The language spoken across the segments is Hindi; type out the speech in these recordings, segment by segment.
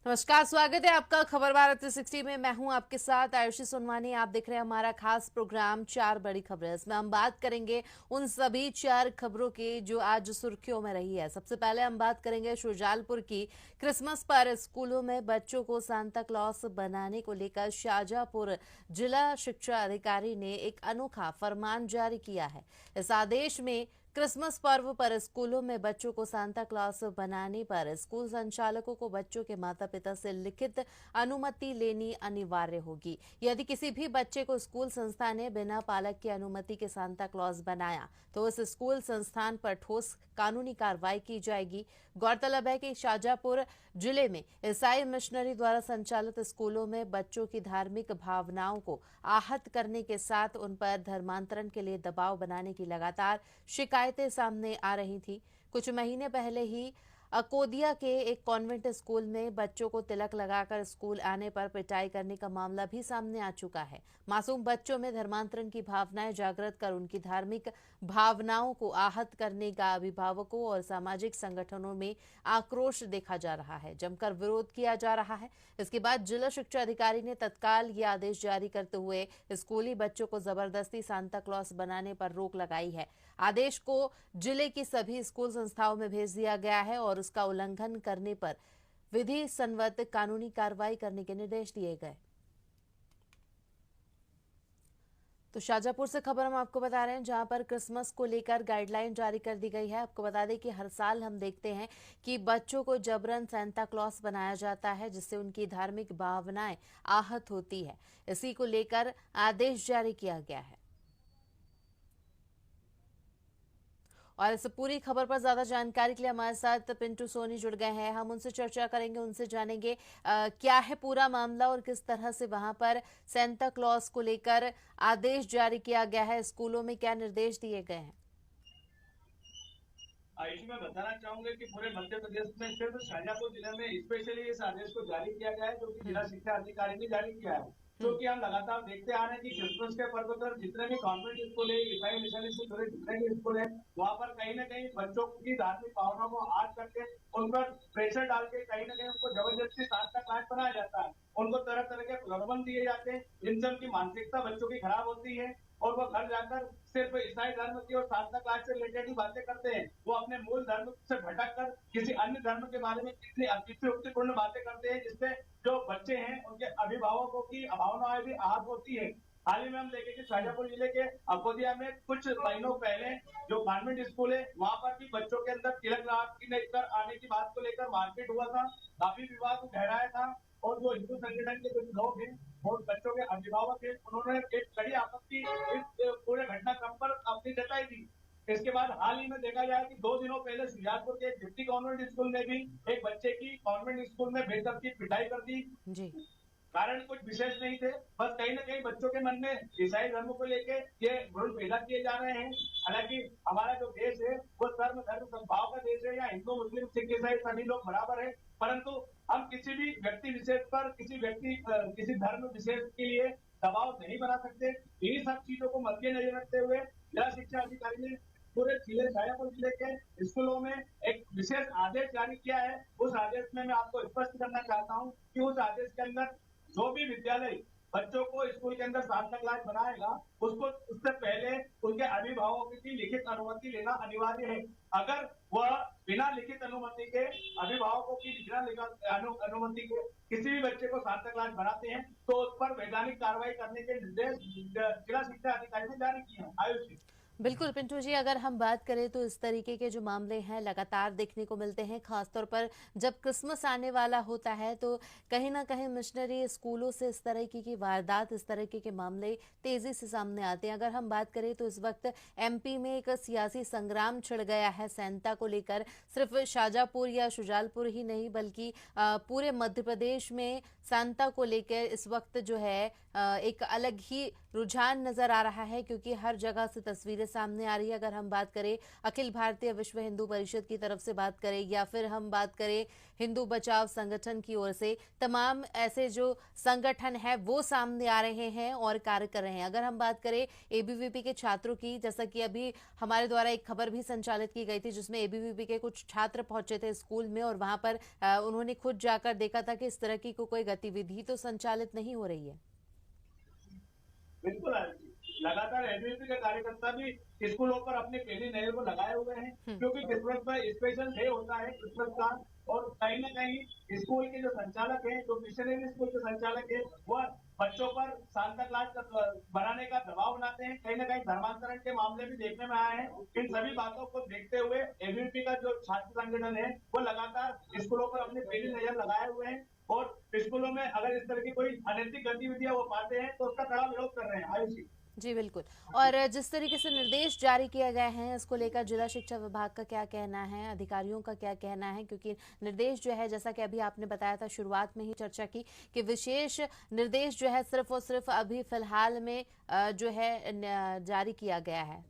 नमस्कार, स्वागत है आपका खबर भारत 360 में। मैं हूं आपके साथ आयुषी सोनवानी। आप देख रहे हैं हमारा खास प्रोग्राम चार बड़ी खबरें। इसमें हम बात करेंगे उन सभी चार खबरों की जो आज सुर्खियों में रही है। सबसे पहले हम बात करेंगे शुजालपुर की। क्रिसमस पर स्कूलों में बच्चों को सांता क्लॉस बनाने को लेकर शाजापुर जिला शिक्षा अधिकारी ने एक अनोखा फरमान जारी किया है। इस आदेश में क्रिसमस पर्व पर स्कूलों में बच्चों को सांता क्लॉस बनाने पर स्कूल संचालकों को बच्चों के माता पिता से लिखित अनुमति लेनी अनिवार्य होगी। यदि किसी भी बच्चे को स्कूल संस्था ने बिना पालक की अनुमति के सांता क्लॉस बनाया तो उस स्कूल संस्थान पर ठोस कानूनी कार्रवाई की जाएगी। गौरतलब है कि शाजापुर जिले में ईसाई मिशनरी द्वारा संचालित स्कूलों में बच्चों की धार्मिक भावनाओं को आहत करने के साथ उन पर धर्मांतरण के लिए दबाव बनाने की लगातार शिकायतें सामने आ रही थी। कुछ महीने पहले ही अकोदिया के एक कॉन्वेंट स्कूल में बच्चों को तिलक लगाकर स्कूल आने पर पिटाई करने का मामला भी सामने आ चुका है। मासूम बच्चों में धर्मांतरण की भावनाएं जागृत कर उनकी धार्मिक भावनाओं को आहत करने का अभिभावकों और सामाजिक संगठनों में आक्रोश देखा जा रहा है, जमकर विरोध किया जा रहा है। इसके बाद जिला शिक्षा अधिकारी ने तत्काल ये आदेश जारी करते हुए स्कूली बच्चों को जबरदस्ती सांता क्लॉस बनाने पर रोक लगाई है। आदेश को जिले की सभी स्कूल संस्थाओं में भेज दिया गया है और उसका उल्लंघन करने पर विधि सम्मत कानूनी कार्रवाई करने के निर्देश दिए गए। तो शाजापुर से खबर हम आपको बता रहे हैं, जहां पर क्रिसमस को लेकर गाइडलाइन जारी कर दी गई है। आपको बता दें कि हर साल हम देखते हैं कि बच्चों को जबरन सांता क्लॉस बनाया जाता है, जिससे उनकी धार्मिक भावनाएं आहत होती है। इसी को लेकर आदेश जारी किया गया है। और इस पूरी खबर पर ज्यादा जानकारी के लिए हमारे साथ पिंटू सोनी जुड़ गए हैं। हम उनसे चर्चा करेंगे, उनसे जानेंगे क्या है पूरा मामला और किस तरह से वहां पर सेंटा क्लॉज को लेकर आदेश जारी किया गया है, स्कूलों में क्या निर्देश दिए गए हैं। आयुष, मैं बताना चाहूंगा कि पूरे मध्य प्रदेश में सिर्फ शाजापुर जिले में स्पेशली इस आदेश को जारी किया गया है, जो कि जिला शिक्षा अधिकारी ने जारी किया है। क्योंकि हम लगातार देखते आ रहे हैं कि क्रिसमस के पर्व पर जितने भी कॉन्वेंट स्कूल है, ईसाई मिशनरी से जुड़े जितने भी स्कूल है, वहाँ पर कहीं ना कहीं बच्चों की धार्मिक भावनाओं को आज करके उन पर प्रेशर डाल के कहीं ना कहीं उनको जबरदस्ती सांता क्लॉस बनाया जाता है। उनको तरह तरह के प्रलोभन दिए जाते हैं, जिनसे उनकी मानसिकता बच्चों की खराब होती है और वो घर जाकर सिर्फ ईसाई धर्म की और सांता क्लॉस से रिलेटेड ही बातें करते हैं। वो अपने मूल धर्म से भटक कर किसी अन्य धर्म के बारे में कितनी अतिशयोक्तिपूर्ण बातें करते हैं, जिससे जो बच्चे हैं उनके अभिभावकों की भावनाएं भी आहत होती है। हाल ही में हम देखें कि शाजापुर जिले के अकोदिया में कुछ महीनों पहले जो कॉन्वेंट स्कूल है, वहां पर भी बच्चों के अंदर तिलक लेकर आने की बात को लेकर मारपीट हुआ था, काफी विवाद गहराया था। और जो हिंदू संगठन के कुछ लोग हैं और बच्चों के अभिभावक हैं, उन्होंने एक कड़ी आपत्ति इस पूरे घटनाक्रम पर अपनी जताई थी। इसके बाद हाल ही में देखा जाए कि 2 दिनों पहले शुजालपुर के डिप्टी कॉन्वेंट स्कूल ने भी एक बच्चे की कॉन्वेंट स्कूल में बेदब की पिटाई कर दी। जी, कारण कुछ विशेष नहीं थे, बस कहीं ना कहीं बच्चों के मन में ईसाई धर्म को लेके ये गुण पैदा किए जा रहे हैं। हालांकि हमारा जो देश है वो सर्व धर्म सद्भाव का देश है, या हिंदू मुस्लिम सिख ईसाई सभी लोग बराबर है। परंतु हम किसी भी व्यक्ति विशेष पर किसी धर्म विशेष के लिए दबाव नहीं बना सकते। इन्हीं सब चीजों को मद्देनजर रखते हुए जिला शिक्षा अधिकारी ने पूरे जिले शाजापुर जिले के स्कूलों में एक विशेष आदेश जारी किया है। उस आदेश में मैं आपको स्पष्ट करना चाहता हूँ कि उस आदेश के अंदर जो भी विद्यालय बच्चों को स्कूल के अंदर सांता क्लॉस बनाएगा, उसको उससे पहले उनके अभिभावकों की लिखित अनुमति लेना अनिवार्य है। अगर वह बिना लिखित अनुमति के, अभिभावकों की बिना अनुमति के किसी भी बच्चे को सांता क्लॉस बनाते हैं तो उस पर वैधानिक कार्रवाई करने के निर्देश जिला शिक्षा अधिकारी ने जारी किए हैं। आयुष, बिल्कुल पिंटू जी, अगर हम बात करें तो इस तरीके के जो मामले हैं लगातार देखने को मिलते हैं, खासतौर पर जब क्रिसमस आने वाला होता है तो कहीं ना कहीं मिशनरी स्कूलों से इस तरीके की वारदात, इस तरीके के मामले तेजी से सामने आते हैं। अगर हम बात करें तो इस वक्त एमपी में एक सियासी संग्राम छिड़ गया है सांता को लेकर। सिर्फ शाजापुर या शुजालपुर ही नहीं बल्कि पूरे मध्य प्रदेश में सांता को लेकर इस वक्त जो है एक अलग ही रुझान नजर आ रहा है, क्योंकि हर जगह से तस्वीरें सामने आ रही है। अगर हम बात करें अखिल भारतीय विश्व हिंदू परिषद की तरफ से बात करें या फिर हम बात करें हिंदू बचाव संगठन की ओर से, तमाम ऐसे जो संगठन है वो सामने आ रहे हैं और कार्य कर रहे हैं। अगर हम बात करें एबीवीपी के छात्रों की, जैसा कि अभी हमारे द्वारा एक खबर भी संचालित की गई थी जिसमें एबीवीपी के कुछ छात्र पहुंचे थे स्कूल में और वहां पर उन्होंने खुद जाकर देखा था कि इस तरह की कोई गतिविधि तो संचालित नहीं हो रही है। बिल्कुल आरती, लगातार एबीवीपी के कार्यकर्ता भी स्कूलों पर अपनी पहली नजर को लगाए हुए हैं, क्योंकि क्रिसमस पर स्पेशल डे होता है क्रिसमस का। और कहीं ना कहीं स्कूल के जो संचालक हैं, जो मिशनरी स्कूल के संचालक हैं, वह बच्चों पर सांता क्लॉज बनाने का दबाव बनाते हैं। कहीं ना कहीं धर्मांतरण के मामले भी देखने में आए हैं। इन सभी बातों को देखते हुए एबीवीपी का जो छात्र संगठन है वो लगातार स्कूलों पर अपनी पहली नजर लगाए हुए हैं और स्कूलों में अगर इस तरह की कोई अनैतिक गतिविधियां वो पाते हैं तो उसका कड़ा विरोध कर रहे हैं। आयुषी जी बिल्कुल। और जिस तरीके से निर्देश जारी किए गए हैं इसको लेकर जिला शिक्षा विभाग का क्या कहना है, अधिकारियों का क्या कहना है? क्योंकि निर्देश जो है, जैसा कि अभी आपने बताया था, शुरुआत में ही चर्चा की कि विशेष निर्देश जो है सिर्फ और सिर्फ अभी फिलहाल में जो है जारी किया गया है।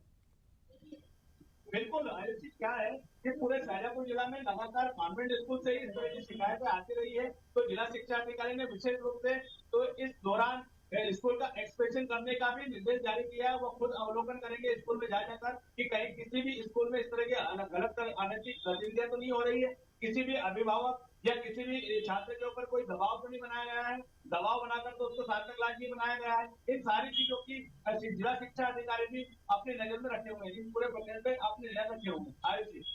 बिल्कुल आयुषी, क्या है कि पूरे शाजापुर जिला में लगातार कॉन्वेंट स्कूल से ही इस तरह की शिकायतें आती रही है। तो जिला शिक्षा अधिकारी ने विशेष रूप से तो इस दौरान स्कूल का एक्सपेंशन करने का भी निर्देश जारी किया है। वो खुद अवलोकन करेंगे स्कूल में जाकर कि कहीं किसी भी स्कूल में इस तरह की गलत अनैतिक गतिविधियां तो नहीं हो रही है, किसी भी अभिभावक या किसी भी छात्र के ऊपर कोई दबाव तो नहीं बनाया गया है, दबाव बनाकर तो उसको सार्थक लाज नहीं बनाया गया है। इन सारी चीजों की जिला शिक्षा अधिकारी भी अपनी नजर में रखे हुए हैं, इस पूरे प्रकरण पे अपनी नजर रखे हुए हैं। आयुषी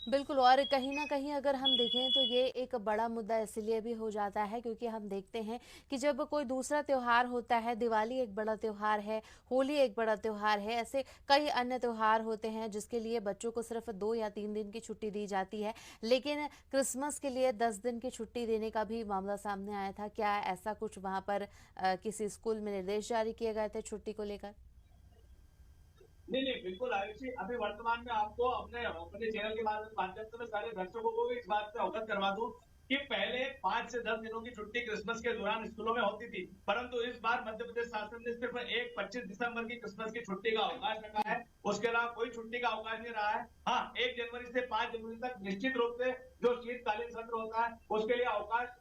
बिल्कुल। और कहीं ना कहीं अगर हम देखें तो ये एक बड़ा मुद्दा इसलिए भी हो जाता है क्योंकि हम देखते हैं कि जब कोई दूसरा त्यौहार होता है, दिवाली एक बड़ा त्यौहार है, होली एक बड़ा त्यौहार है, ऐसे कई अन्य त्यौहार होते हैं जिसके लिए बच्चों को सिर्फ 2 या 3 दिन की छुट्टी दी जाती है, लेकिन क्रिसमस के लिए 10 दिन की छुट्टी देने का भी मामला सामने आया था। क्या ऐसा कुछ वहां पर किसी स्कूल में निर्देश जारी किए गए थे छुट्टी को लेकर? नहीं नहीं, बिल्कुल आयुषी, अभी वर्तमान में आपको अपने अपने चैनल के माध्यम से मैं सारे दर्शकों को भी इस बात से अवगत करवा दूं कि पहले 5 से 10 दिनों की छुट्टी क्रिसमस के दौरान स्कूलों में होती थी, परंतु इस बार मध्य प्रदेश शासन ने सिर्फ 25 दिसंबर की क्रिसमस की छुट्टी का अवकाश रखा है। उसके अलावा कोई छुट्टी का अवकाश नहीं रहा है। हाँ, 1 जनवरी से 5 जनवरी तक निश्चित रूप से जो शीतकालीन सत्र होता है उसके लिए अवकाश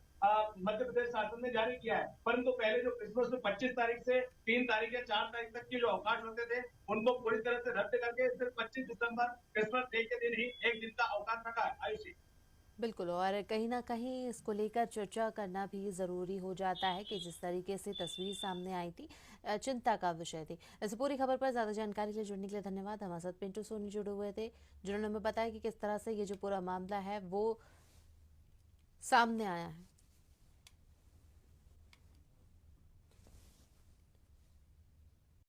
मध्य प्रदेश शासन ने जारी किया है। परंतु पहले जो क्रिसमस में 25 तारीख से 3 तारीख या 4 तारीख तक के जो अवकाश होते थे उनको पूरी तरह से रद्द करके सिर्फ 25 दिसंबर क्रिसमस डे के दिन ही 1 दिन का अवकाश रखा है। आयुषी बिल्कुल। और कहीं ना कहीं इसको लेकर चर्चा करना भी ज़रूरी हो जाता है कि जिस तरीके से तस्वीर सामने आई थी, चिंता का विषय थी। इस पूरी खबर पर ज़्यादा जानकारी के लिए जुड़ने के लिए धन्यवाद। हमारे साथ पिंटू सोनी जुड़े हुए थे जिन्होंने हमें बताया कि किस तरह से ये जो पूरा मामला है वो सामने आया है।